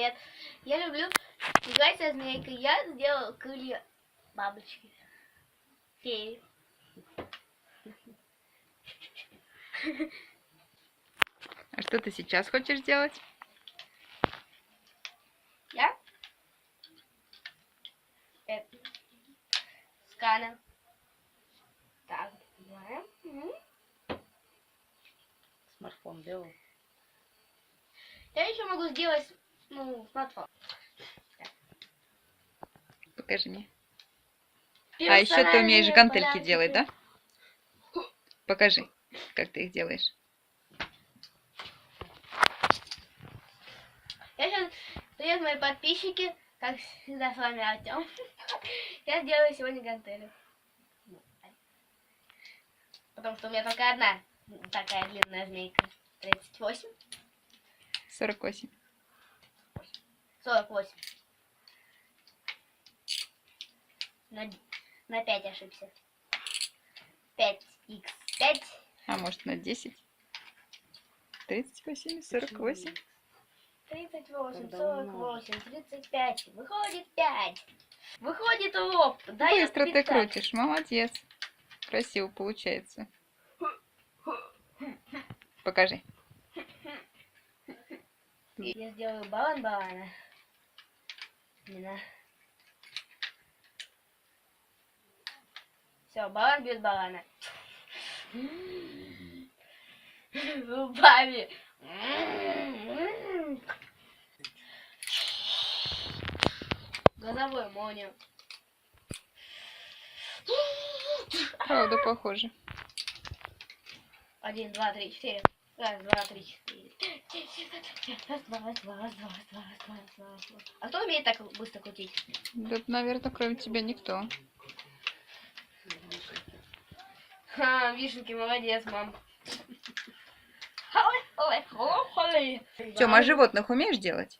привет. Я люблю играть со змейкой. Я сделал крылья бабочки. Феи. А что ты сейчас хочешь сделать? Я? Сканер. Так, понимаем. Смартфон делал. Я еще могу сделать, смартфон. Покажи мне. А еще ты умеешь гантельки подарки. делать, да? Покажи, как ты их делаешь. Я сейчас, привет, мои подписчики, как всегда с вами Артем. Я сделаю сегодня гантели. Потому что у меня только одна такая длинная змейка. 38. 48. 48. На 5 ошибся. 5х5. А может на 10? 38, 48. 38, 48, 35. Выходит 5. Выходит лоб. Быстро ты крутишь, молодец. Красиво получается. Покажи. Я сделаю балан-балана. Именно. Все, балан бьет балана. Зубами. Глазовой молния. Правда, похоже. 1, 2, 3, 4. Раз, два, три, четыре. Раз, два, раз, два, раз, два, раз, два, раз, два, раз, два, раз, два. А кто умеет так быстро крутить? Да, наверное, кроме тебя никто. Вишенки, молодец, мам. Тёма, а животных умеешь делать?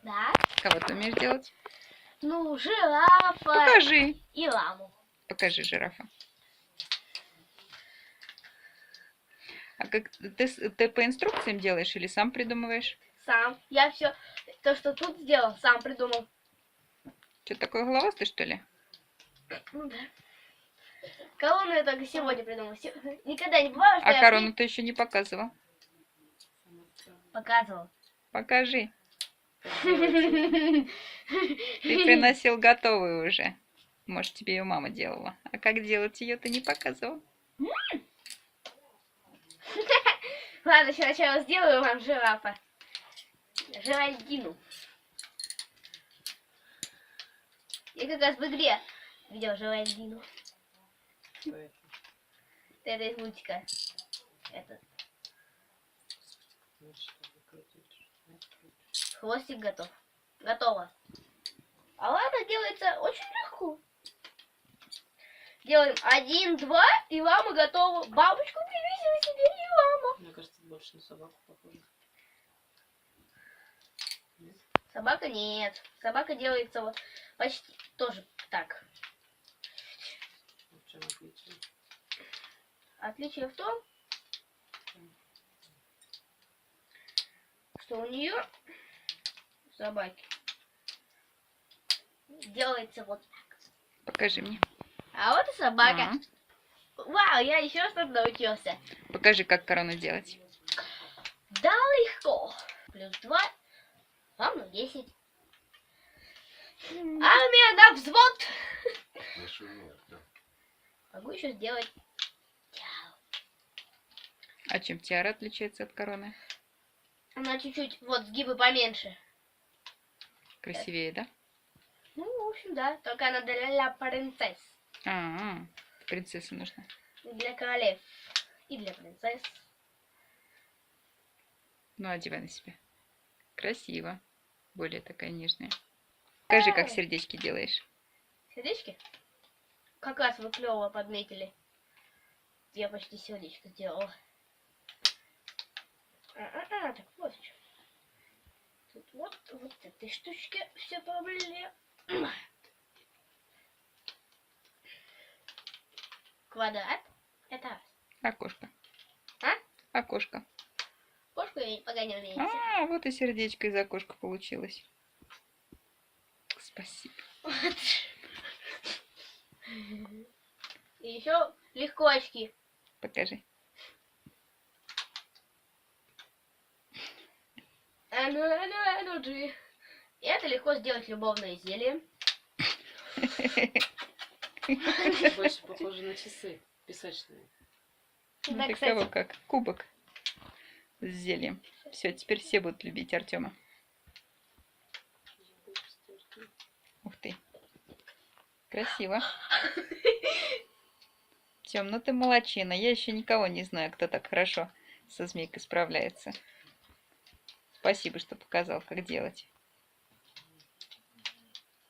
Да. Кого ты умеешь делать? Ну, жирафа. Покажи. И ламу. Покажи жирафа. А как ты по инструкциям делаешь или сам придумываешь? Сам. Я все, то, что тут сделал, сам придумал. Что такое, головастый, что ли? Ну да. Корону я только сегодня придумал. Никогда не бывало, что А я... корону ты еще не показывал. Показывал. Покажи. Ты приносил готовую уже. Может, тебе ее мама делала. А как делать ее ты не показывал? Ладно, сначала сделаю вам жирафа. Жиральдину. Я как раз в игре видел Жиральдину. Это из мультика. Это. Хвостик готов. Готово. А ладно, делается очень легко. Делаем 1, 2, и лама готова. Бабочку привезли себе и лама. Мне кажется, это больше на собаку похоже. Нет? Собака нет. Собака делается вот почти тоже так. В чем отличие? Отличие в том, что у нее собаки делается вот так. Покажи мне. А вот и собака. Ага. Вау, я еще что-то научился. Покажи, как корону делать. Да, легко. Плюс 2 равно 10. Армия на взвод. Могу еще сделать. А чем тиара отличается от короны? Она чуть-чуть, вот сгибы поменьше. Красивее, да? Ну, в общем, да. Только она для принцесс. Принцесса нужна. И для королев. И для принцесс. Ну, одевай на себя. Красиво. Более такая нежная. Покажи, как сердечки делаешь. Сердечки? Как раз вы клево подметили. Я почти сердечко сделала. Так вот что. Тут вот этой штучке все проблемы. Квадрат. Это раз. Окошко. А? Окошко. Кошку пока не умеете. А, вот и сердечко из окошка получилось. Спасибо. И еще легко очки. Покажи. Energy. И это легко сделать любовное зелье. Больше похоже на часы песочные. Да, Это кстати. кого как? Кубок с зельем. Все, теперь все будут любить Артема. Ух ты. Красиво. Тем, ну ты молодчина. Я еще никого не знаю, кто так хорошо со змейкой справляется. Спасибо, что показал, как делать.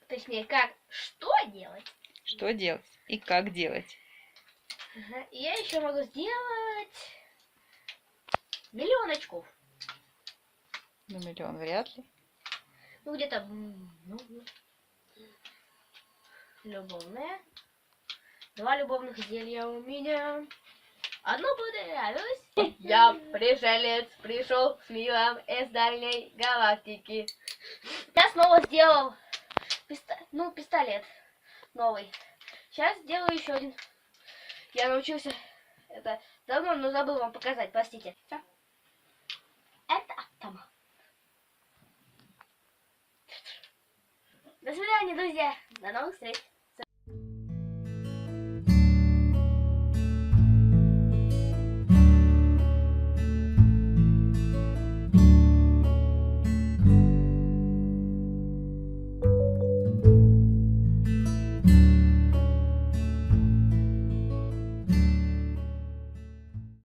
Точнее, как, что делать? Что делать и как делать. Ага. И я еще могу сделать 1 000 000 очков. Ну, 1 000 000 вряд ли. Ну, где-то любовное. 2 любовных зелья у меня. Одно понравилось. Я пришелец, пришел с милом из дальней галактики. Я снова сделал пистолет новый. Сейчас сделаю еще один. Я научился это давно, но забыл вам показать, простите. Это автомат. До свидания, друзья. До новых встреч.